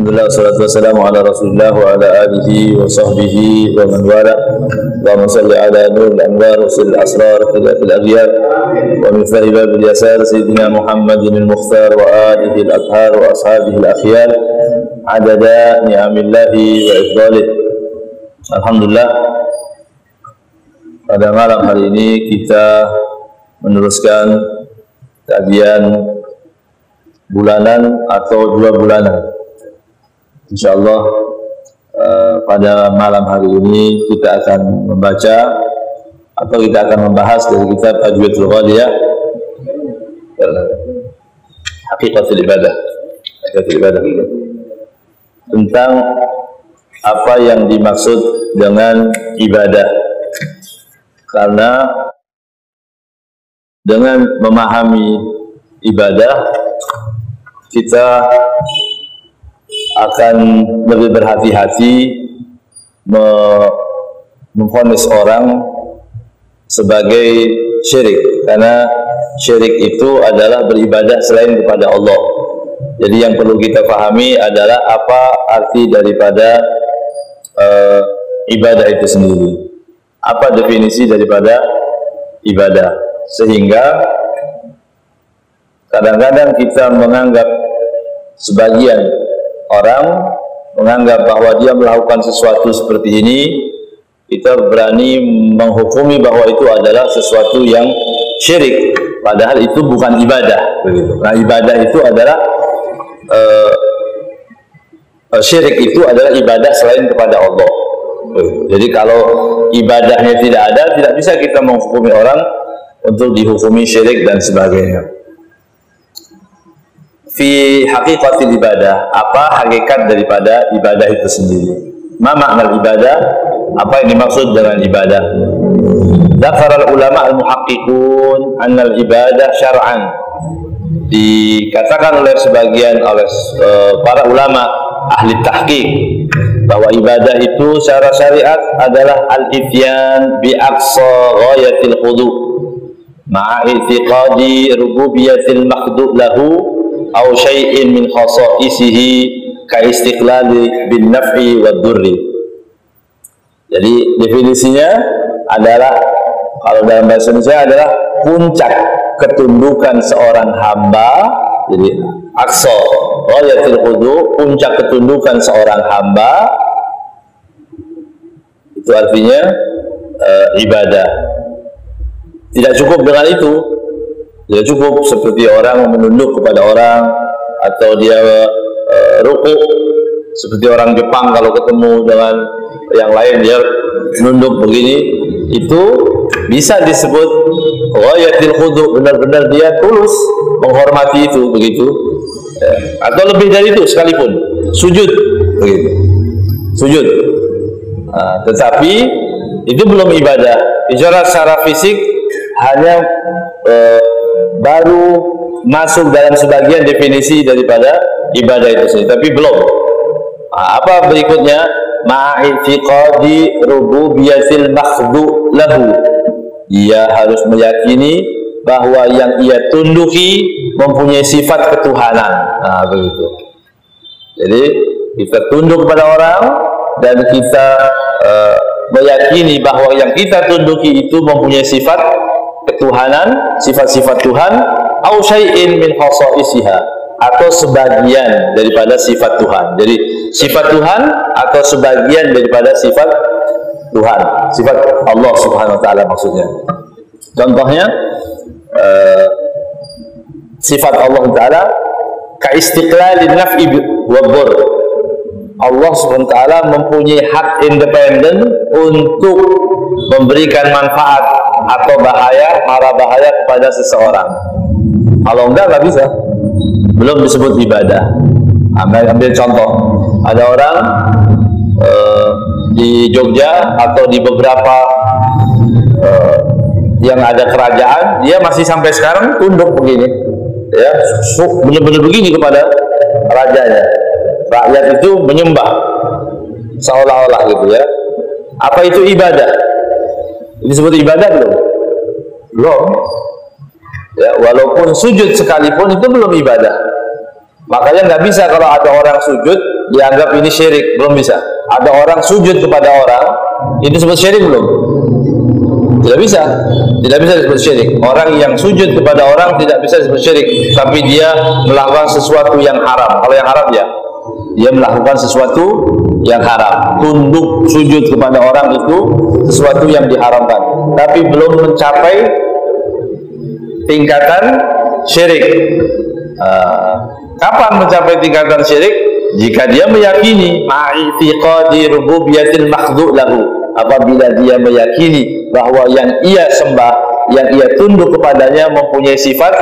Alhamdulillah, wassalatu wassalamu ala Rasulillah wa ala alihi wa sahbihi wa man wala. Allahumma salli ala nuril anwar wa sil asrar fil aghyar wa min fahibab al yasar sayyidina Muhammadin al mukhtar wa alihi al athhar wa ashabihi al akhyar adada ni'amillahi wa ifdalih. Alhamdulillah, pada malam hari ini kita meneruskan kajian bulanan atau 2 bulanan. InsyaAllah pada malam hari ini kita akan membaca atau kita akan membahas dari kitab Adwiyatul Ghaliyah Haqiqatul Ibadah, tentang apa yang dimaksud dengan ibadah. Karena dengan memahami ibadah kita akan lebih berhati-hati memvonis orang sebagai syirik, karena syirik itu adalah beribadah selain kepada Allah. Jadi yang perlu kita pahami adalah apa arti daripada ibadah itu sendiri, apa definisi daripada ibadah, sehingga kadang-kadang kita menganggap, sebagian orang menganggap bahwa dia melakukan sesuatu seperti ini, kita berani menghukumi bahwa itu adalah sesuatu yang syirik, padahal itu bukan ibadah, begitu. Nah, ibadah itu adalah syirik itu adalah ibadah selain kepada Allah. Jadi kalau ibadahnya tidak ada, tidak bisa kita menghukumi orang untuk dihukumi syirik dan sebagainya. Fi haqiqatil ibadah, apa hakikat daripada ibadah itu sendiri? Ma makna ibadah? Apa yang dimaksud dengan ibadah? Dzakara ulama al-muhaqqiqun anna al-ibadah syar'an. Dikatakan oleh sebagian para ulama ahli tahqiq bahwa ibadah itu secara syariat adalah al-ityan bi aqsa ghayatil khudu' ma'a i'tiqadi rububiyatil makhdu' lahu aw syai'in min khasa'isihi ka istiqlali bin naf'i wad durri. Jadi definisinya adalah, kalau dalam bahasa Indonesia, adalah puncak ketundukan seorang hamba. Jadi aqsa ghayatil khudu', puncak ketundukan seorang hamba, itu artinya ibadah. Tidak cukup dengan itu. Tidak cukup seperti orang menunduk kepada orang, atau dia rukuk seperti orang Jepang kalau ketemu dengan yang lain dia menunduk begini. Itu bisa disebut ghayatil khudu', benar-benar dia tulus menghormati itu, begitu. Atau lebih dari itu sekalipun, sujud, begitu. Sujud. Tetapi itu belum ibadah. Bicara secara fisik hanya baru masuk dalam sebagian definisi daripada ibadah itu sendiri, tapi belum. Apa berikutnya? Ma'i'tiqadi rububiyatil makhdu' lahu. Dia harus meyakini bahwa yang ia tunduki mempunyai sifat ketuhanan. Begitu. Jadi kita tunduk kepada orang dan kita meyakini bahwa yang kita tunduki itu mempunyai sifat ketuhanan, sifat-sifat Tuhan, au syai'in min khasa'isiha, atau sebagian daripada sifat Tuhan. Jadi sifat Tuhan atau sebagian daripada sifat Tuhan, sifat Allah Subhanahu wa taala maksudnya. Contohnya sifat Allah taala ka istiqlalin naf'i wa dhur. Allah Subhanahu wa taala mempunyai hak independen untuk memberikan manfaat atau mara bahaya kepada seseorang. Kalau enggak bisa, belum disebut ibadah. Ambil contoh, ada orang di Jogja atau di beberapa yang ada kerajaan, dia masih sampai sekarang tunduk begini, ya, benar-benar begini kepada rajanya. Rakyat itu menyembah seolah-olah, gitu ya. Apa itu ibadah? Disebut ibadah belum? Belum. Ya, walaupun sujud sekalipun itu belum ibadah. Makanya nggak bisa kalau ada orang sujud dianggap ini syirik, belum bisa. Ada orang sujud kepada orang, itu disebut syirik belum? Tidak bisa disebut syirik. Orang yang sujud kepada orang tidak bisa disebut syirik, tapi dia melakukan sesuatu yang haram. Kalau yang haram ya, dia melakukan sesuatu yang haram. Tunduk sujud kepada orang itu sesuatu yang diharamkan, tapi belum mencapai tingkatan syirik. Kapan mencapai tingkatan syirik? Jika dia meyakini ma'ifiqadi rububiyatil makhdhu' lahu, apabila dia meyakini bahwa yang ia sembah, yang ia tunduk kepadanya mempunyai sifat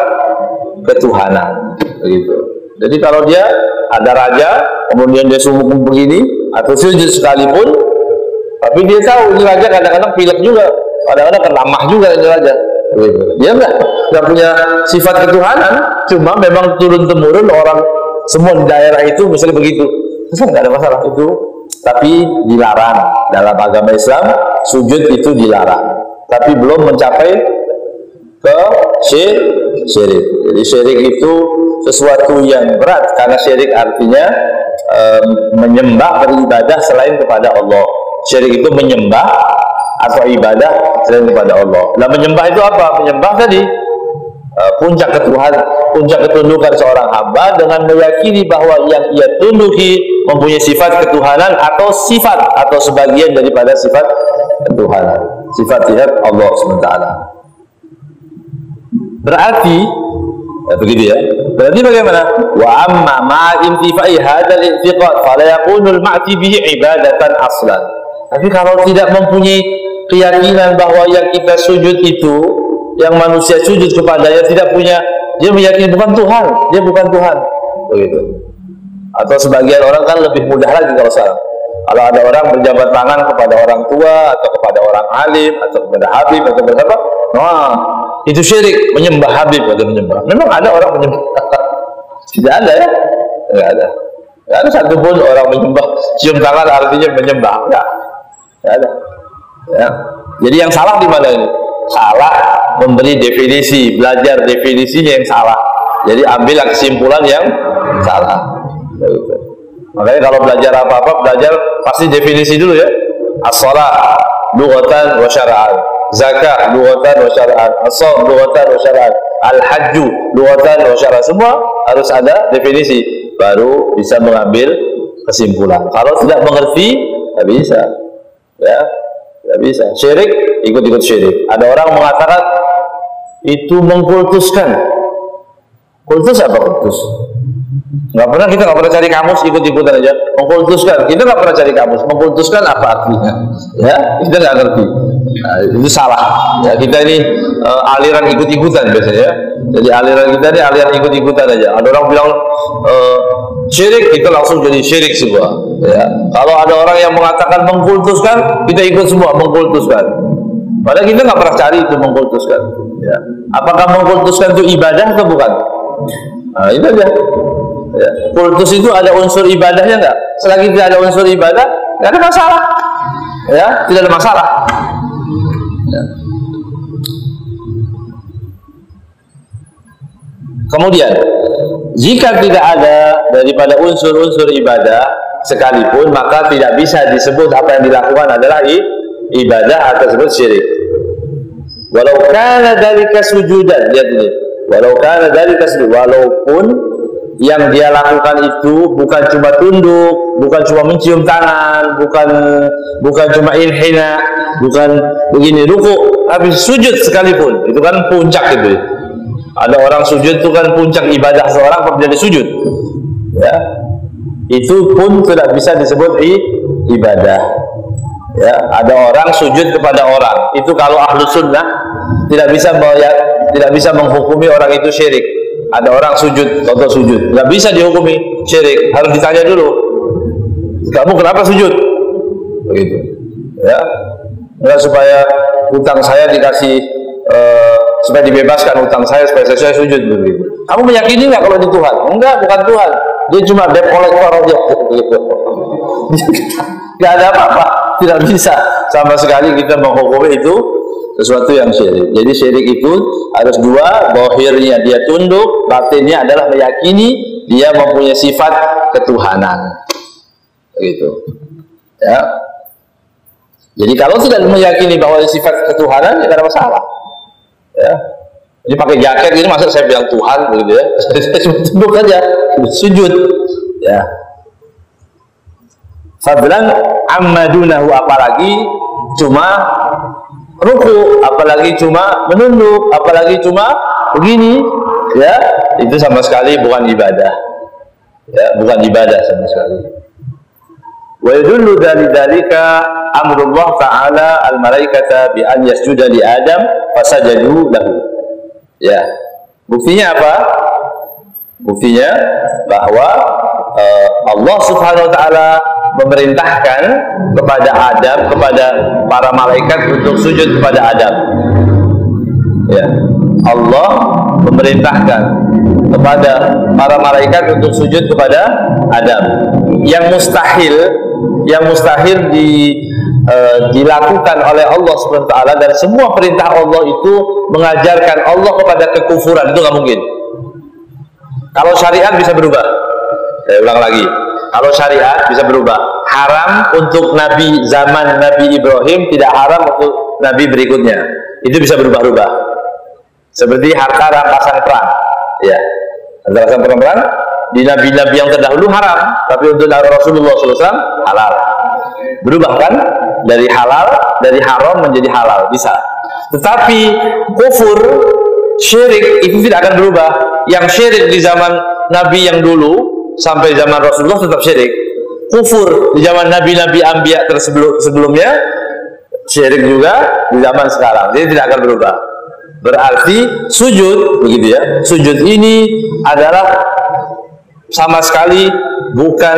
ketuhanan, begitu. Jadi kalau dia ada raja, kemudian dia sungguh begini atau sujud sekalipun, tapi dia tahu ini raja kadang-kadang pilek juga, kadang-kadang lemah juga ini raja, begitu. Dia nggak punya sifat ketuhanan, cuma memang turun-temurun orang semua di daerah itu misalnya begitu, terus nggak ada masalah itu. Tapi dilarang dalam agama Islam, sujud itu dilarang, tapi belum mencapai ke syirik. Jadi syirik itu sesuatu yang berat, karena syirik artinya menyembah, beribadah selain kepada Allah. Syirik itu menyembah atau ibadah selain kepada Allah. Nah, menyembah itu apa? Menyembah tadi puncak ketundukan seorang hamba dengan meyakini bahwa yang ia tunduki mempunyai sifat ketuhanan atau sifat atau sebagian daripada sifat ketuhanan, sifat Allah SWT. Berarti begitu ya. Berarti bagaimana? Wa amma ma intifai hadzal i'tiqad fala yakunu al-ma'ti bihi ibadatan aslan. Tapi kalau tidak mempunyai keyakinan bahwa yang kita sujud itu, yang manusia sujud kepadanya tidak punya, dia meyakini bukan Tuhan, dia bukan Tuhan, begitu. Atau sebagian orang kan lebih mudah lagi kalau salah. Kalau ada orang berjabat tangan kepada orang tua atau kepada orang alim atau kepada habib atau kepada apa, nah itu syirik, menyembah habib atau menyembah. Memang ada orang menyembah? Tidak ada ya, tidak ada. Tidak ada satupun orang menyembah. Cium tangan artinya menyembah, enggak ada. Ya. Jadi yang salah di mana ini? Salah memberi definisi, belajar definisinya yang salah. Jadi ambil kesimpulan yang salah. Begitu. Makanya kalau belajar apa-apa, belajar pasti definisi dulu ya. As-shalah lughatan wa syar'an, zakat lughatan wa syar'an, as-shaum lughatan wa syar'an, al-hajju lughatan wa syar'an. Semua harus ada definisi, baru bisa mengambil kesimpulan. Kalau tidak mengerti, tidak bisa. Ya. Tidak bisa. Syirik, ikut-ikut syirik. Ada orang mengatakan itu mengkultuskan. Kultus apa kultus? Kita nggak pernah cari kamus, ikut-ikutan aja. Mengkultuskan, kita nggak pernah cari kamus. Mengkultuskan apa artinya? Ya, kita nggak ngerti. Nah, itu salah. Ya, kita ini aliran ikut-ikutan biasanya. Jadi aliran kita ini aliran ikut-ikutan aja. Ada orang bilang syirik, kita langsung jadi syirik semua. Ya. Kalau ada orang yang mengatakan mengkultuskan, kita ikut semua mengkultuskan. Padahal kita nggak pernah cari itu mengkultuskan. Ya. Apakah mengkultuskan itu ibadah atau bukan? Nah, itu aja. Ya. Kultus itu ada unsur ibadahnya nggak? Selagi tidak ada unsur ibadah, nggak ada masalah. Ya, tidak ada masalah. Ya. Kemudian, jika tidak ada daripada unsur-unsur ibadah sekalipun, maka tidak bisa disebut apa yang dilakukan adalah ibadah atau disebut syirik. Walau kana dzalika sujudan, lihat ini. Walau kana dzalika sujudan, walaupun yang dia lakukan itu bukan cuma tunduk, bukan cuma mencium tangan, bukan cuma inhina, bukan begini ruku, tapi sujud sekalipun, itu kan puncak itu. Ada orang sujud itu kan puncak ibadah seorang apabila dia sujud. Ya. Itu pun tidak bisa disebut ibadah. Ya, ada orang sujud kepada orang. Itu kalau ahlu sunnah tidak bisa menghukumi orang itu syirik. Ada orang sujud, contoh sujud, nggak bisa dihukumi syirik. Harus ditanya dulu, kamu kenapa sujud? Begitu. Ya, nggak supaya utang saya dikasih, supaya dibebaskan utang saya supaya saya sujud begitu. Kamu meyakini nggak kalau itu Tuhan? Enggak, bukan Tuhan. Dia cuma debt collector aja. Begitu. Nggak ada apa-apa. Tidak bisa sama sekali kita menghukumi itu sesuatu yang syirik. Jadi syirik itu harus dua, zahirnya dia tunduk, batinnya adalah meyakini dia mempunyai sifat ketuhanan. begitu. Ya. Jadi kalau tidak meyakini bahwa sifat ketuhanan, tidak ada masalah. Ya. Jadi pakai jaket ini masa saya bilang Tuhan begitu ya. Saya tunduk saja, sujud. Ya. Fadlan ammadunahu, apalagi cuma ruku, apalagi cuma menunduk, apalagi cuma begini, ya, itu sama sekali bukan ibadah. Ya, bukan ibadah sama sekali. Wa yadullu dzalika amrullah ta'ala al-malaikata bi an yasjuda li Adam fasajadu lahu. Ya. Buktinya apa? Buktinya bahwa Allah Subhanahu wa taala memerintahkan kepada Adam, kepada para malaikat untuk sujud kepada Adam. Ya. Allah memerintahkan kepada para malaikat untuk sujud kepada Adam. Yang mustahil dilakukan oleh Allah Subhanahu wa taala, dan semua perintah Allah itu mengajarkan Allah kepada kekufuran, itu nggak mungkin. Kalau syariat bisa berubah. Saya ulang lagi. Kalau syariat bisa berubah. Haram untuk Nabi zaman Nabi Ibrahim, tidak haram untuk Nabi berikutnya. Itu bisa berubah-ubah. Seperti harta rampasan perang. Ya. Harta rampasan perang di Nabi-Nabi yang terdahulu haram, tapi untuk Rasulullah SAW halal. Berubah kan? Dari halal, dari haram menjadi halal. Bisa. Tetapi kufur, syirik itu tidak akan berubah. Yang syirik di zaman Nabi yang dulu sampai zaman Rasulullah tetap syirik. Kufur di zaman Nabi-Nabi Anbiya sebelumnya, syirik juga di zaman sekarang. Jadi tidak akan berubah. Berarti sujud, begitu ya. Sujud ini adalah sama sekali bukan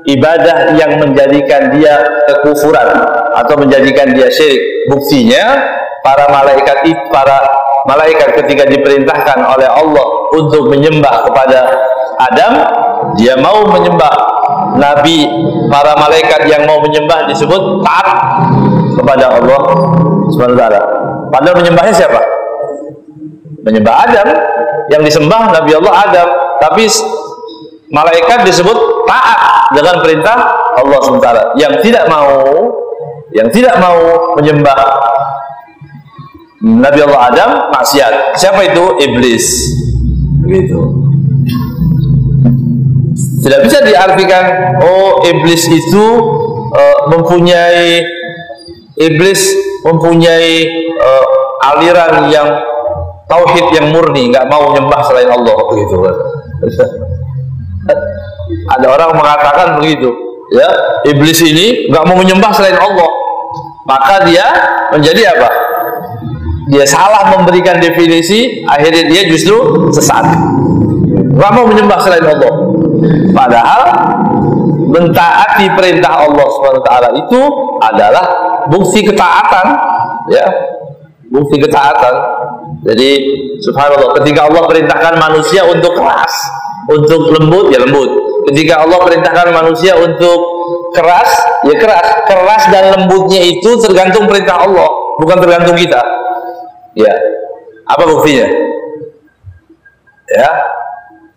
ibadah yang menjadikan dia kekufuran atau menjadikan dia syirik. Buktinya para malaikat ketika diperintahkan oleh Allah untuk menyembah kepada Adam, dia mau menyembah. Nabi, para malaikat yang mau menyembah disebut taat kepada Allah Subhanahu wa taala. Padahal menyembahnya siapa? Menyembah Adam, yang disembah Nabi Allah Adam, tapi malaikat disebut taat dengan perintah Allah Subhanahu wa taala. Yang tidak mau menyembah Nabi Allah Adam maksiat. Siapa itu? Iblis. Begitu. Tidak bisa diartikan oh iblis itu mempunyai aliran yang tauhid yang murni, nggak mau menyembah selain Allah, begitu. Ada orang mengatakan begitu, ya, iblis ini nggak mau menyembah selain Allah, maka dia menjadi apa? Dia salah memberikan definisi, akhirnya dia justru sesat. Nggak mau menyembah selain Allah. Padahal mentaati perintah Allah SWT itu adalah bukti ketaatan, ya, bukti ketaatan. Jadi subhanallah, ketika Allah perintahkan manusia untuk keras, untuk lembut, ya lembut. Ketika Allah perintahkan manusia untuk keras, ya keras. Keras dan lembutnya itu tergantung perintah Allah, bukan tergantung kita. Ya, apa buktinya? Ya,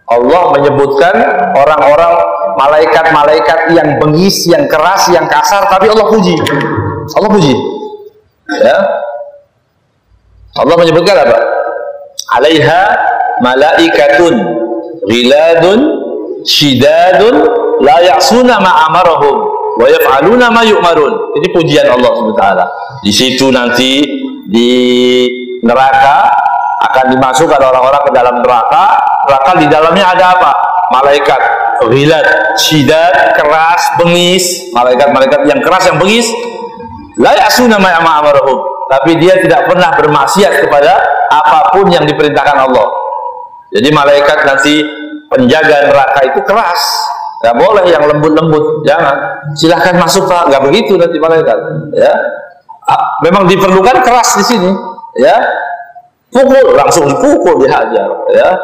Allah menyebutkan orang-orang malaikat-malaikat yang bengis, yang keras, yang kasar, tapi Allah puji. Allah puji. Ya. Allah menyebutkan apa? Alaiha malaikatun ghiladun shidadun la ya'suna ma amarahum wa yaf'aluna ma yu'marun. Ini pujian Allah SWT. Di situ nanti di neraka akan dimasukkan orang-orang ke dalam neraka. Neraka di dalamnya ada apa? Malaikat ghilad, syidad, keras, bengis. Malaikat-malaikat yang keras, yang bengis. La ya'suna ma amarahum, tapi dia tidak pernah bermaksiat kepada apapun yang diperintahkan Allah. Jadi malaikat nanti penjaga neraka itu keras, nggak boleh yang lembut-lembut, jangan. Silahkan masuk Pak, nggak begitu nanti malaikat. Ya, memang diperlukan keras di sini. Ya, pukul, langsung dipukul, dihajar. Ya,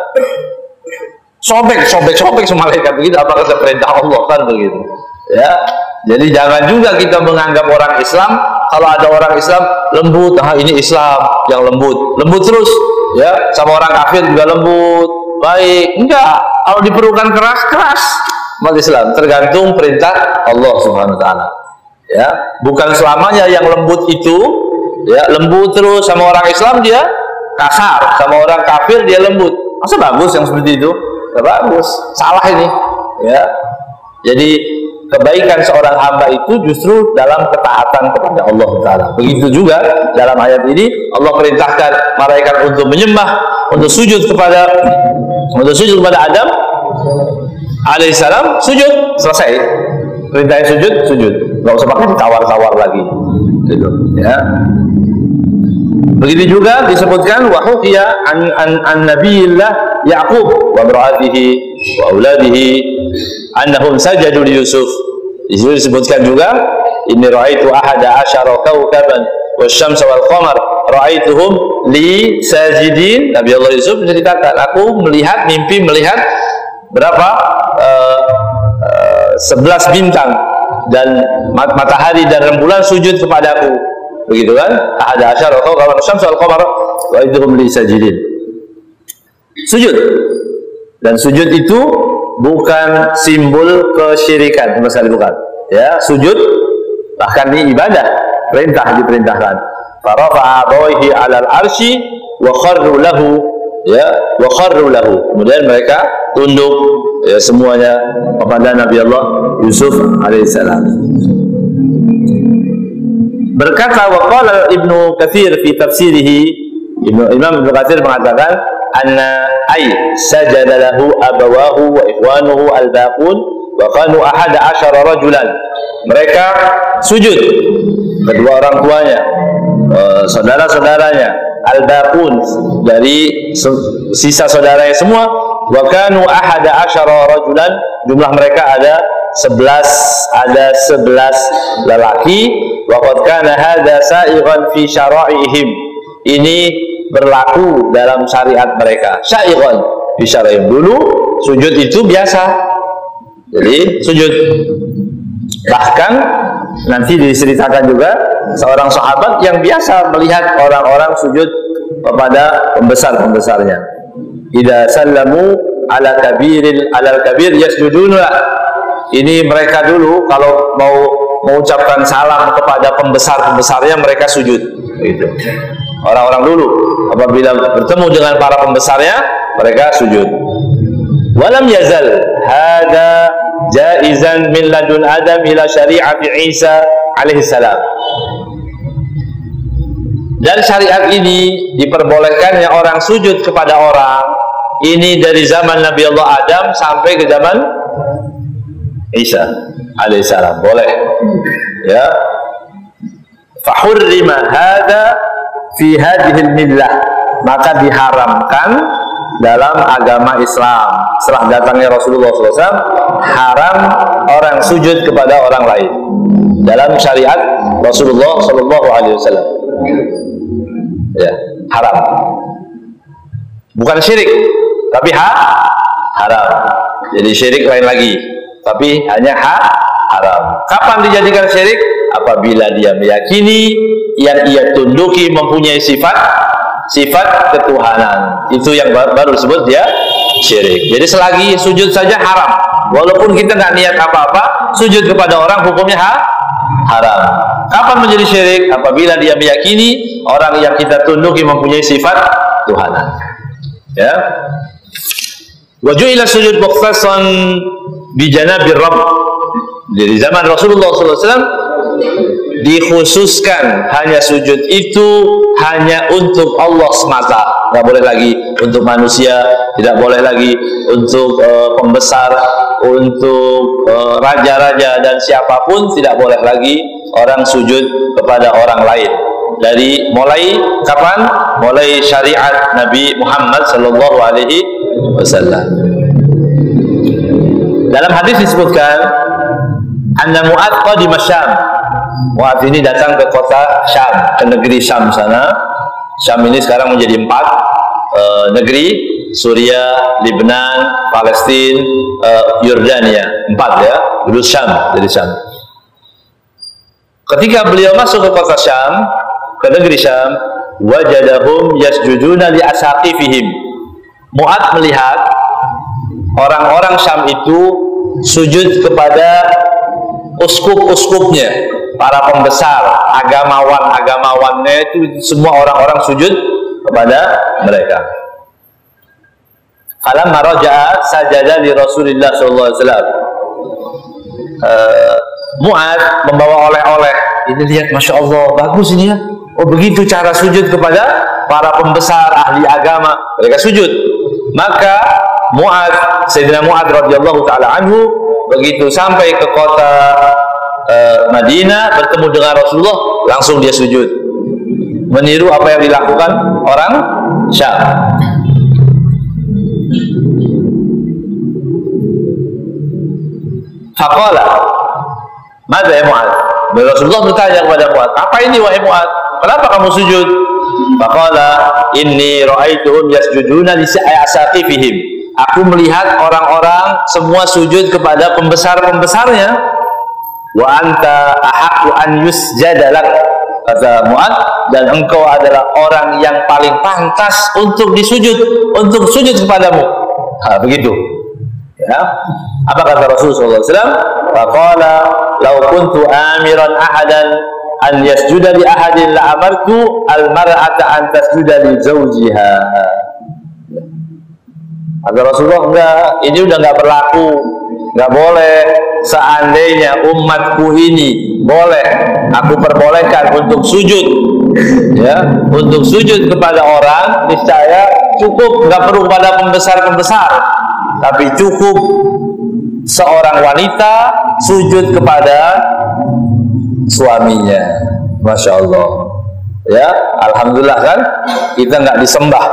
sobek semua malaikat begitu. Apa kata perintah Allah kan begitu. Ya, jadi jangan juga kita menganggap orang Islam, kalau ada orang Islam lembut, nah ini Islam yang lembut terus, ya, sama orang kafir juga lembut, baik. Enggak, kalau diperlukan keras, umat Islam, tergantung perintah Allah Subhanahu wa taala. Ya, bukan selamanya yang lembut itu ya lembut terus, sama orang Islam dia kasar, sama orang kafir dia lembut. Masa bagus yang seperti itu? Tidak bagus, salah ini. Ya, jadi kebaikan seorang hamba itu justru dalam ketaatan kepada Allah Taala. Begitu juga dalam ayat ini Allah perintahkan malaikat untuk menyembah, untuk sujud kepada Adam alaihissalam, sujud, selesai. Perintahnya sujud, nggak usah pakai ditawar-tawar lagi. Gitu, ya. Begitu juga disebutkan wa huqiya an nabiyillah Yaqub wa imra'atihi wa auladihi annahum sajadu li Yusuf. Di situ disebutkan juga inni ra'aitu ahada asyara kawkaban wasyamsa wal qamar ra'aituhum li sajidin. Nabi Allah Yusuf menceritakan, aku mimpi melihat berapa 11 bintang dan matahari dan rembulan sujud kepadaku. Begitu kan? Ahada asyara kawkaban wasyamsa wal qamar ra'aituhum li sajidin. Sujud. Dan sujud itu bukan simbol kesyirikan, sama sekali bukan. Ya, sujud bahkan ini ibadah, diperintahkan. Farafa'a abawaihi 'alal 'arsy wa kharru lahu, ya, wa kharru lahu. Kemudian mereka tunduk ya semuanya kepada Nabi Allah Yusuf alaihissalam. Berkata waqala Ibnu Katsir fi tafsirihi, Imam Ibnu Katsir mengatakan anna ay sajada lahu abawahu wa ikhwanuhu al-baqun wa kanu ahada asyara rajulan. Mereka sujud, kedua orang tuanya, saudara-saudaranya, al-baqun dari sisa saudaranya semua, wa kanu ahada asyara rajulan, jumlah mereka ada 11 lelaki. Wa qad kana hadza sa'ighan fi syara'ihim. Ini berlaku dalam syariat mereka. Syai'un fi syara'ihim. Dulu sujud itu biasa. Jadi sujud. Bahkan nanti diceritakan juga seorang sahabat yang biasa melihat orang-orang sujud kepada pembesar-pembesarnya. Idza sallamu ala kabir yasjuduna. Ini mereka dulu kalau mau mengucapkan salam kepada pembesar-pembesarnya mereka sujud. Gitu. Orang-orang dulu apabila bertemu dengan para pembesarnya mereka sujud. Walam yazal hada jaizan min ladun Adam ila syari'ati Isa alaihi salam. Dan syariat ini diperbolehkannya orang sujud kepada orang ini dari zaman Nabi Allah Adam sampai ke zaman Isa alaihi salam. Boleh. Ya. Fahurrima hada fi hadhil millah, maka diharamkan dalam agama Islam setelah datangnya Rasulullah SAW, haram orang sujud kepada orang lain dalam syariat Rasulullah SAW. Ya, haram. Bukan syirik, tapi haram. Jadi syirik lain lagi, tapi hanya haram. Kapan dijadikan syirik? Apabila dia meyakini yang ia tunduki mempunyai sifat ketuhanan, itu yang baru disebut dia syirik. Jadi selagi sujud saja haram, walaupun kita nggak niat apa-apa, sujud kepada orang hukumnya haram. Kapan menjadi syirik? Apabila dia meyakini orang yang kita tunduki mempunyai sifat ketuhanan. Ya. Wajuila sujud mukhtassan bi janabir rabb. Jadi zaman Rasulullah SAW dikhususkan hanya sujud itu hanya untuk Allah semata, nggak boleh lagi untuk manusia, tidak boleh lagi untuk pembesar, untuk raja-raja dan siapapun, tidak boleh lagi orang sujud kepada orang lain. Dari mulai kapan? Mulai syariat Nabi Muhammad sallallahu alaihi wasallam. Dalam hadis disebutkan anna Mu'adz qadima Syam. Mu'adz ini datang ke kota Syam, ke negeri Syam sana. Syam ini sekarang menjadi 4 negeri: Suriah, Lebanon, Palestina, Yordania. 4 ya, dulu Syam, jadi Syam. Ketika beliau masuk ke kota Syam, ke negeri Syam, wajadahum yasjuduna li asaqifihim. Mu'adz melihat orang-orang Syam itu sujud kepada uskup-uskupnya, para pembesar, agamawan-agamawannya, itu semua orang-orang sujud kepada mereka. Falamma raja'a sajada li Rasulillah sallallahu alaihi wasallam. Mu'adz membawa oleh-oleh. Ini lihat, Masya Allah, bagus ini ya. Oh, begitu cara sujud kepada para pembesar ahli agama, mereka sujud. Maka Mu'adz, Sayyidina Mu'adz radhiyallahu taala anhu, begitu sampai ke kota Madinah, bertemu dengan Rasulullah, langsung dia sujud, meniru apa yang dilakukan orang Syam. Faqala, "Madza ya Mu'adz?" Rasulullah bertanya kepada Mu'adz, "Apa ini wahai Mu'adz? Kenapa kamu sujud?" Faqala, "Inni ra'aituhum yasjuduna li asaqifihim." Aku melihat orang-orang semua sujud kepada pembesar-pembesarnya. Wa anta ahaqqu an yusjada lak, kata Mu'adz, dan engkau adalah orang yang paling pantas untuk disujud, untuk sujud kepadamu. Begitu. Ya. Apa kata Rasulullah SAW? Faqala, "Lau kuntu amiran ahadan an yasjuda li ahadin la amartu al-mar'ata an tasjuda li zawjiha." Kata Rasulullah, enggak, ini udah enggak berlaku, enggak boleh. Seandainya umatku ini boleh, aku perbolehkan untuk sujud, ya, untuk sujud kepada orang, niscaya cukup, enggak perlu kepada pembesar-pembesar, tapi cukup seorang wanita sujud kepada suaminya. Masya Allah, ya, alhamdulillah kan, kita nggak disembah,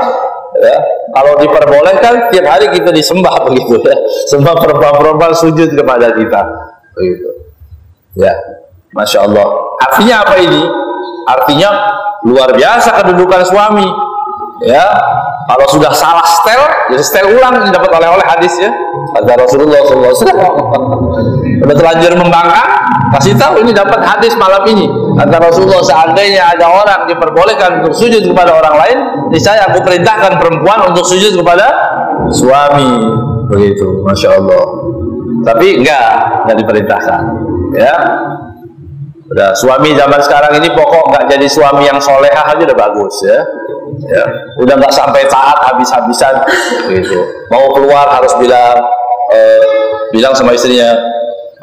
ya. Kalau diperbolehkan, tiap hari kita disembah begitu, ya. Semua perempuan-perempuan sujud kepada kita, begitu, ya. Masya Allah. Artinya apa ini? Artinya luar biasa kedudukan suami, ya. Kalau sudah salah setel, ya setel ulang, dapat oleh-oleh hadis, ya. Kata Rasulullah SAW, udah terlanjur membangkang, kasih tahu ini dapat hadis malam ini. Kata Rasulullah, seandainya ada orang diperbolehkan untuk sujud kepada orang lain, niscaya aku perintahkan perempuan untuk sujud kepada suami, begitu. Masya Allah. Tapi enggak diperintahkan, ya. Udah, suami zaman sekarang ini pokok nggak jadi suami yang solehah aja udah bagus, ya. Ya, udah nggak sampai taat habis-habisan, gitu. Mau keluar harus bilang sama istrinya,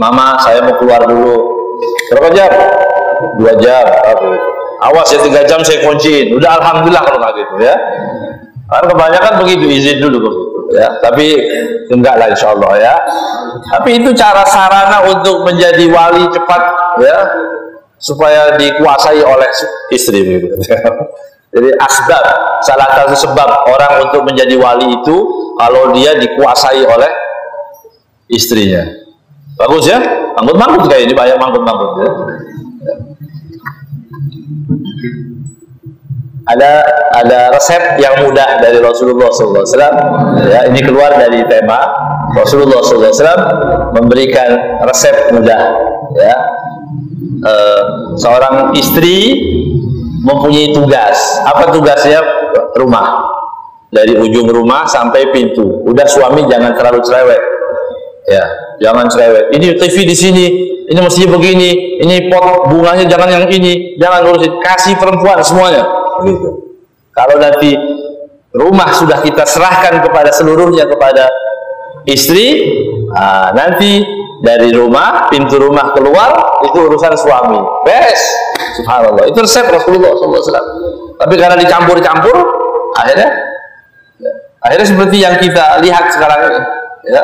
"Mama, saya mau keluar dulu." Berapa jam? 2 jam. Awas ya, 3 jam saya kunciin. Udah alhamdulillah kalau nggak gitu, ya. Kan kebanyakan begitu, izin dulu begitu, ya. Tapi enggak lah, insya Allah, ya. Tapi itu cara sarana untuk menjadi wali cepat, ya, supaya dikuasai oleh istri, gitu. Jadi asbab, salah satu sebab orang untuk menjadi wali itu kalau dia dikuasai oleh istrinya. Bagus, ya, manggut-manggut kayak ini, banyak manggut-manggut, ya. Ada resep yang mudah dari Rasulullah SAW, ya. Ini keluar dari tema Rasulullah SAW memberikan resep mudah, ya. Seorang istri mempunyai tugas. Apa tugasnya? Rumah, dari ujung rumah sampai pintu. Udah, suami jangan terlalu cerewet, ya, jangan cerewet. Ini TV di sini, ini mestinya begini, ini pot bunganya jangan yang ini, jangan urusin, kasih perempuan semuanya, gitu. Kalau nanti rumah sudah kita serahkan kepada seluruhnya kepada istri, nanti dari rumah, pintu rumah keluar itu urusan suami, beres. Subhanallah, itu resep Rasulullah SAW. Tapi karena dicampur-campur, akhirnya seperti yang kita lihat sekarang ini, ya.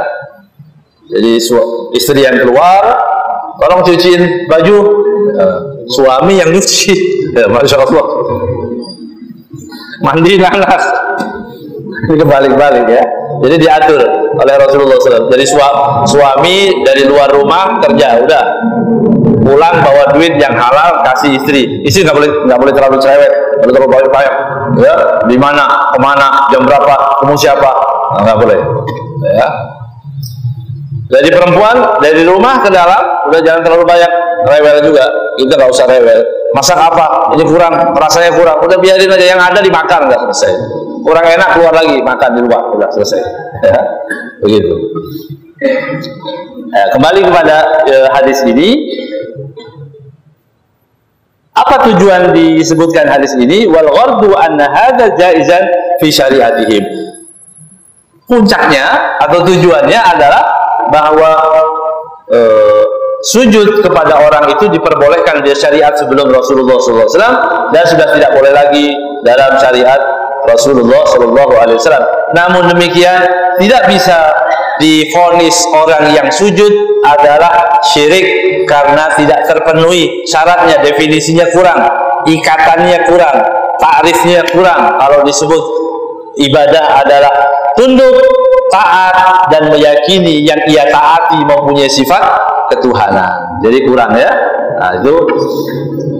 Jadi istri yang keluar, tolong cuciin baju, suami yang nyuci, ya, Masya Allah. Mandi nanas, ini kebalik-balik, ya. Jadi diatur oleh Rasulullah SAW. Jadi suami dari luar rumah kerja, udah pulang bawa duit yang halal kasih istri. Istri nggak boleh terlalu cerewet, nggak terlalu banyak, ya. Di mana, kemana, jam berapa, ketemu siapa, nggak boleh, ya. Jadi perempuan dari rumah ke dalam udah jangan terlalu banyak rewel juga. Kita nggak usah rewel. Masak apa? Ini kurang, rasanya kurang. Udah biarin aja, yang ada dimakan, nggak selesai. Kurang enak, keluar lagi makan di luar, udah selesai. Ya, begitu. Kembali kepada hadis ini, apa tujuan disebutkan hadis ini? Wal ghardu anna hadza jaizan fi syariatihim. Puncaknya atau tujuannya adalah bahwa sujud kepada orang itu diperbolehkan di syariat sebelum Rasulullah SAW dan sudah tidak boleh lagi dalam syariat Rasulullah SAW. Namun demikian tidak bisa divonis orang yang sujud adalah syirik karena tidak terpenuhi syaratnya, definisinya kurang, ikatannya kurang, takrifnya kurang. Kalau disebut ibadah adalah tunduk, taat, dan meyakini yang ia taati mempunyai sifat ketuhanan. Jadi kurang ya. Nah, itu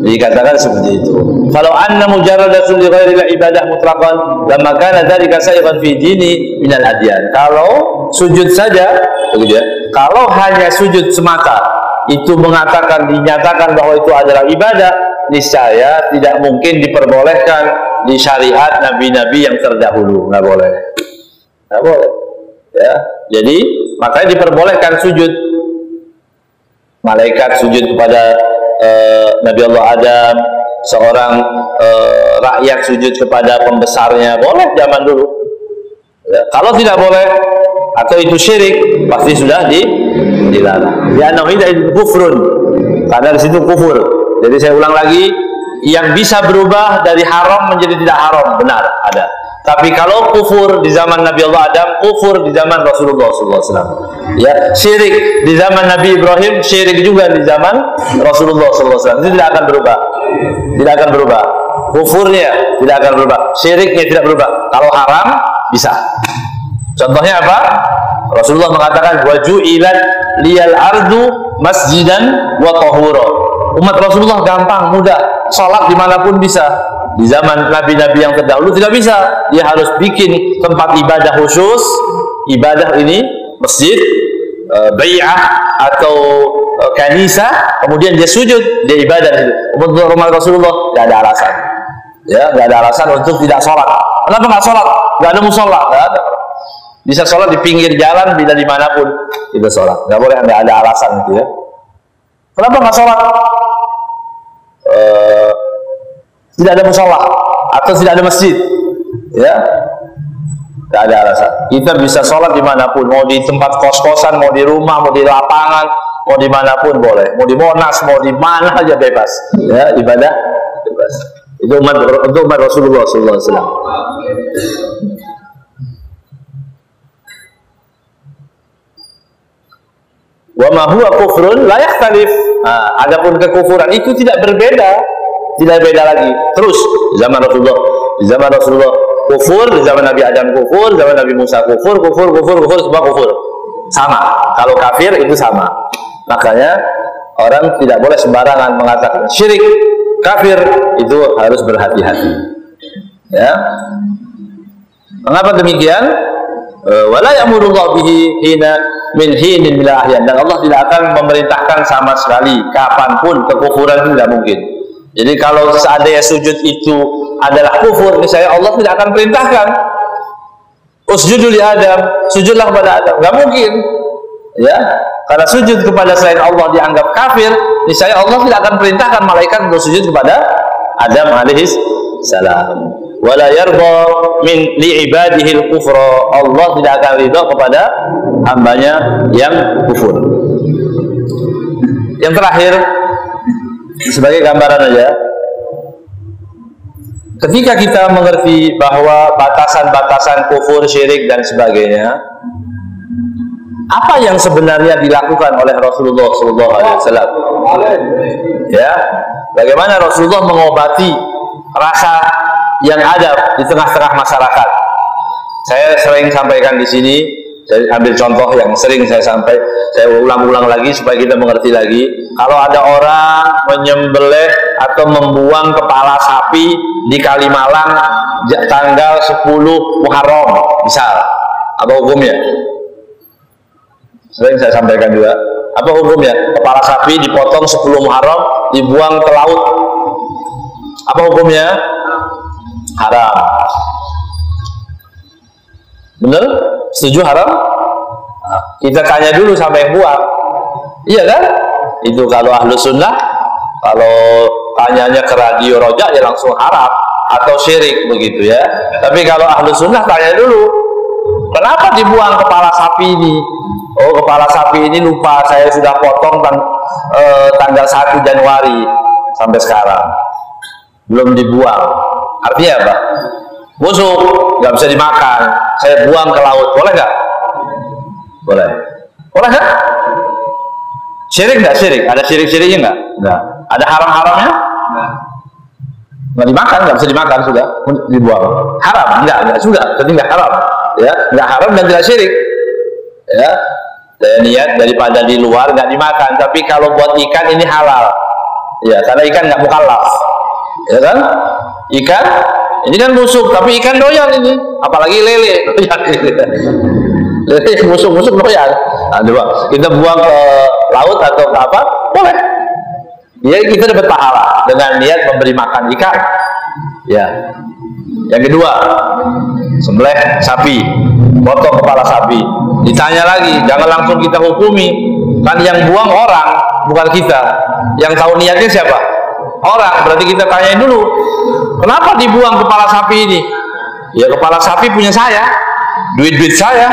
dikatakan seperti itu. Kalau anna mujarradatul li ghairil ibadah mutlaqan lamma kana dzalika sayyidun fi dini minal adyan. Kalau sujud saja begitu ya. Kalau hanya sujud semata itu dinyatakan bahwa itu adalah ibadah, niscaya tidak mungkin diperbolehkan di syariat nabi-nabi yang terdahulu. Nggak boleh. Nggak boleh. Ya. Jadi makanya diperbolehkan sujud. Malaikat sujud kepada Nabi Allah Adam, seorang rakyat sujud kepada pembesarnya, boleh zaman dulu ya. Kalau tidak boleh atau itu syirik, pasti sudah dilarang. Ya nauhid kufrun, karena di situ kufur. Jadi saya ulang lagi, yang bisa berubah dari haram menjadi tidak haram, benar ada. Tapi kalau kufur di zaman Nabi Allah Adam, kufur di zaman Rasulullah SAW. Ya, syirik di zaman Nabi Ibrahim, syirik juga di zaman Rasulullah SAW. Itu tidak akan berubah. Tidak akan berubah. Kufurnya tidak akan berubah. Syiriknya tidak berubah. Kalau haram, bisa. Contohnya apa? Rasulullah mengatakan, waju'ilat liyal ardu masjidan wa tahura. Umat Rasulullah gampang, mudah. Sholat dimanapun bisa. Di zaman nabi-nabi yang terdahulu tidak bisa. Dia harus bikin tempat ibadah khusus. Ibadah ini masjid, bai'ah atau kanisa, kemudian dia sujud, dia ibadah di situ. Untuk umat Rasulullah tidak ada alasan. Ya, tidak ada alasan untuk tidak sholat. Kenapa nggak sholat? Nggak ada musola. Bisa sholat di pinggir jalan, bila dimanapun kita sholat. Nggak boleh, nggak ada alasan gitu ya. Kenapa nggak sholat? Tidak ada musola atau tidak ada masjid, ya, tidak ada alasan. Kita bisa sholat dimanapun, mau di tempat kos-kosan, mau di rumah, mau di lapangan, mau dimanapun boleh, mau di Monas, mau di mana aja bebas, ya, ibadah bebas. Itu untuk umat Rasulullah SAW. Wa ma huwa kufrun la yakhtalif. Adapun kekufuran itu tidak berbeda. Tidak beda lagi. Terus di zaman Rasulullah kufur, di zaman Nabi Adam kufur, zaman Nabi Musa kufur, semua kufur. Sama. Kalau kafir itu sama. Makanya orang tidak boleh sembarangan mengatakan syirik, kafir, itu harus berhati-hati. Ya. Mengapa demikian? Wala ya'murullahu bihi hina min hinin bila ahyan. Dan Allah tidak akan memerintahkan sama sekali kapanpun kekufuran itu tidak mungkin. Jadi kalau seandainya sujud itu adalah kufur, misalnya Allah tidak akan perintahkan usjudu li Adam, sujudlah kepada Adam. Nggak mungkin, ya, karena sujud kepada selain Allah dianggap kafir. Misalnya Allah tidak akan perintahkan malaikat untuk sujud kepada Adam alaihis salam. Wala yarda min li ibadihi al-kufra. Allah tidak akan ridha kepada hambanya yang kufur. Yang terakhir, sebagai gambaran aja, ketika kita mengerti bahwa batasan-batasan kufur, syirik dan sebagainya, apa yang sebenarnya dilakukan oleh Rasulullah SAW? Ya, bagaimana Rasulullah mengobati rasa yang ada di tengah-tengah masyarakat? Saya sering sampaikan di sini. Saya ambil contoh yang sering saya ulang-ulang lagi supaya kita mengerti lagi. Kalau ada orang menyembelih atau membuang kepala sapi di Kalimalang tanggal 10 Muharram, misal, apa hukumnya? Sering saya sampaikan juga. Apa hukumnya? Kepala sapi dipotong 10 Muharram, dibuang ke laut. Apa hukumnya? Haram. Benar? Setuju haram? Kita tanya dulu sampai yang buang. Iya kan? Itu kalau ahlu sunnah, kalau tanyanya ke radio Roja ya langsung haram atau syirik begitu ya. Tapi kalau ahlu sunnah tanya dulu, kenapa dibuang kepala sapi ini? Oh, kepala sapi ini lupa saya sudah potong tanggal 1 Januari sampai sekarang belum dibuang. Artinya apa? Busuk, nggak bisa dimakan. Saya buang ke laut, boleh nggak? Boleh. Boleh nggak? Syirik nggak? Syirik? Ada syirik-syiriknya nggak? Nggak. Ada haram-haramnya? Nggak dimakan, nggak bisa dimakan, sudah dibuang. Haram? Nggak sudah. Jadi nggak haram. Ya, nggak haram dan tidak syirik. Ya, saya niat daripada di luar nggak dimakan. Tapi kalau buat ikan ini halal. Ya, karena ikan nggak mukallaf. Ya kan? Ikan ini kan busuk, tapi ikan doyan ini. Apalagi lele, doyan. Lele busuk-busuk doyan. Nah, coba kita buang ke laut atau ke apa? Boleh. Ya, kita dapat pahala dengan niat memberi makan ikan. Ya. Yang kedua, sembelih sapi, potong kepala sapi. Ditanya lagi, jangan langsung kita hukumi. Kan yang buang orang, bukan kita. Yang tahu niatnya siapa? Orang. Berarti kita tanyain dulu, kenapa dibuang kepala sapi ini? Ya, kepala sapi punya saya, duit-duit saya,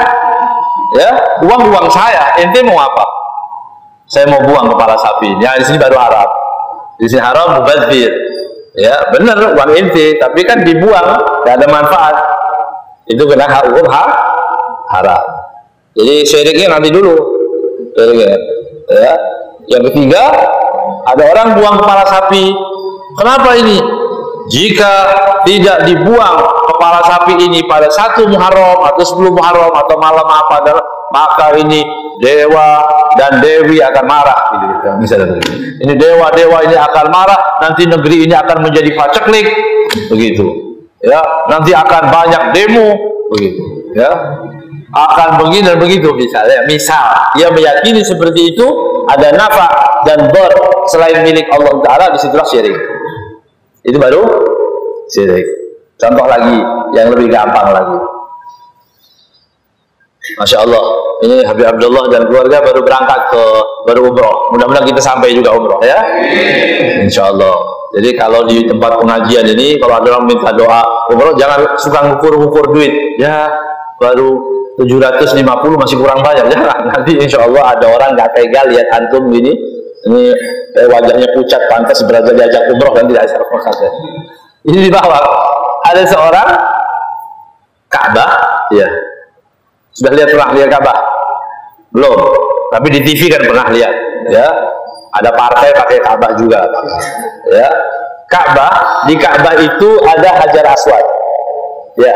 ya, uang saya. Ente mau apa? Saya mau buang kepala sapi. Ya, di sini baru haram. Di sini haram mubadzir. Ya, benar uang ente, tapi kan dibuang, tidak ada manfaat. Itu kena hukum haram. Jadi syiriknya nanti dulu. Ya. Yang ketiga, ada orang buang kepala sapi. Kenapa ini? Jika tidak dibuang kepala sapi ini pada 1 Muharram atau 10 Muharram atau malam apa, maka ini dewa dan dewi akan marah. Misalnya, ini dewa ini akan marah. Nanti negeri ini akan menjadi paceklik. Begitu. Ya, nanti akan banyak demo. Begitu. Ya. Akan begini dan begitu, misalnya. Misal dia meyakini seperti itu, ada nafa dan dor selain milik Allah Ta'ala, disitulah syirik. Itu baru syirik. Contoh lagi yang lebih gampang lagi. Masya Allah, ini Habib Abdullah dan keluarga baru umroh. Mudah-mudahan kita sampai juga umroh ya. Insya Allah. Jadi kalau di tempat pengajian ini, kalau ada orang minta doa umroh, jangan suka ngukur-ngukur duit. Ya, baru 750 masih kurang banyak. Jangan, nanti insya Allah ada orang nggak tega lihat antum gini, ini wajahnya pucat, pantas berada diajak umroh dan tidak ada saja. Ini di bawah ada seorang Ka'bah, ya. Sudah pernah lihat Ka'bah? Belum, tapi di TV kan pernah lihat, ya. Ada partai pakai Ka'bah juga, ya. Ka'bah, di Ka'bah itu ada Hajar Aswad, ya.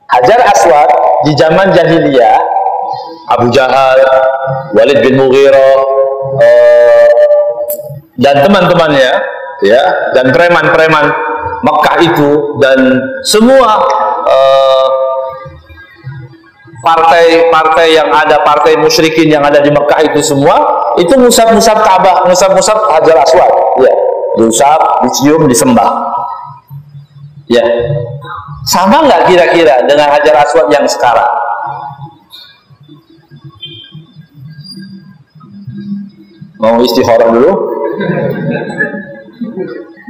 Hajar Aswad di zaman jahiliyah, Abu Jahal, Walid bin Mughirah, dan teman-temannya, ya, dan preman-preman Mekah itu, dan semua partai-partai yang ada, partai musyrikin yang ada di Mekah itu semua, itu musab-musab Ka'bah, musab-musab Hajar Aswad, ya, diusap, dicium, disembah, ya. Sama nggak kira-kira dengan Hajar Aswad yang sekarang? Mau istikharah dulu?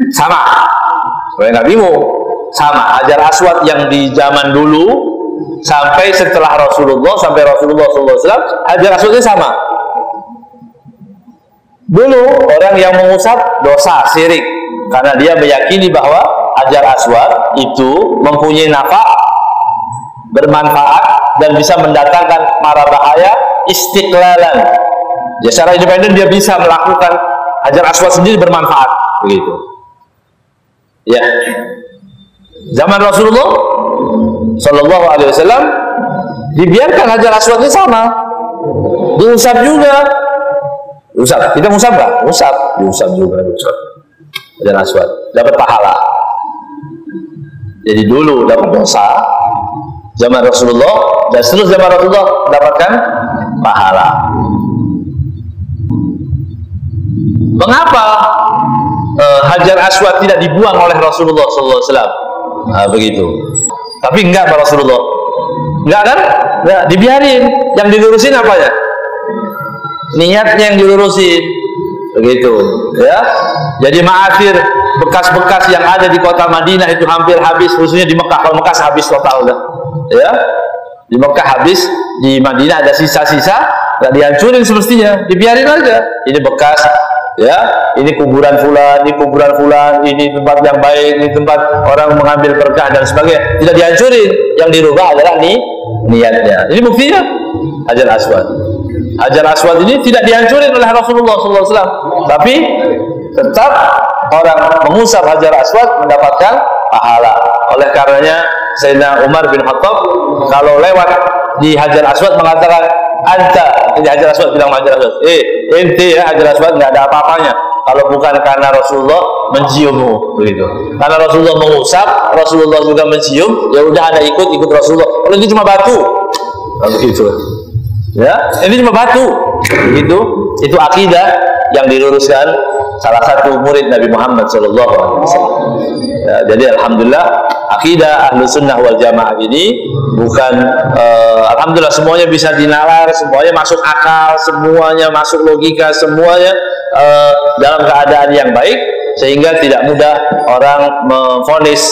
Sama. Supaya nggak bingung. Sama. Hajar Aswad yang di zaman dulu sampai setelah Rasulullah, sampai Rasulullah SAW, Hajar Aswadnya sama. Dulu orang yang mengusap dosa syirik karena dia meyakini bahwa Hajar Aswad itu mempunyai nafa, bermanfaat, dan bisa mendatangkan mara bahaya istiqlalan. Ya, secara independen dia bisa melakukan Hajar Aswad sendiri bermanfaat, begitu. Ya. Zaman Rasulullah Sallallahu Alaihi Wasallam dibiarkan Hajar Aswadnya sama, diusap juga. Usap, kita usap nggak? Usap, diusap juga, diusap. Hajar Aswad dapat pahala. Jadi dulu dapat dosa zaman Rasulullah, dan seterus zaman Rasulullah dapatkan pahala. Mengapa Hajar Aswad tidak dibuang oleh Rasulullah SAW? Nah, begitu. Tapi enggak Rasulullah. Enggak kan? Enggak, dibiarin. Yang dilurusin apanya? Niatnya yang dilurusin. Begitu, ya. Jadi ma'athir, bekas-bekas yang ada di kota Madinah itu hampir habis, khususnya di Mekah. Kalau Mekah habis total dah. Ya. Di Mekah habis, di Madinah ada sisa-sisa, enggak dihancurin semestinya, dibiarin aja. Ini bekas, ya. Ini kuburan fulan, ini tempat yang baik, ini tempat orang mengambil berkah dan sebagainya. Tidak dihancurin. Yang dirubah adalah niatnya. Ini buktinya Hajar Aswad. Hajar Aswad ini tidak dihancurin oleh Rasulullah SAW, tapi tetap orang mengusap Hajar Aswad mendapatkan pahala. Oleh karenanya Sayyidina Umar bin Khattab kalau lewat di Hajar Aswad mengatakan, anta, ini Hajar Aswad bilang Hajar Aswad, ente ya Hajar Aswad nggak ada apa-apanya kalau bukan karena Rasulullah menciummu, begitu. Karena Rasulullah mengusap, Rasulullah juga mencium, ya udah Anda ikut Rasulullah. Kalau itu cuma batu, begitu. Ya, ini cuma batu. Itu akidah yang diluruskan salah satu murid Nabi Muhammad SAW. Ya, jadi alhamdulillah akidah Ahlus Sunnah wal Jamaah ini bukan alhamdulillah semuanya bisa dinalar, semuanya masuk akal, semuanya masuk logika, semuanya dalam keadaan yang baik, sehingga tidak mudah orang memvonis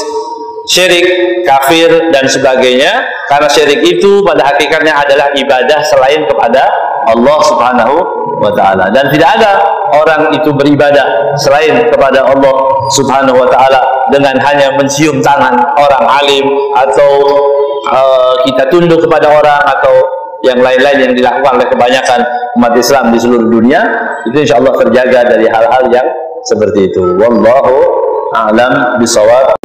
syirik, kafir dan sebagainya, karena syirik itu pada hakikatnya adalah ibadah selain kepada Allah Subhanahu wa ta'ala, dan tidak ada orang itu beribadah selain kepada Allah Subhanahu wa ta'ala dengan hanya mencium tangan orang alim, atau kita tunduk kepada orang, atau yang lain-lain yang dilakukan oleh kebanyakan umat Islam di seluruh dunia. Itu insya Allah terjaga dari hal-hal yang seperti itu. Wallahu a'lam bishawab.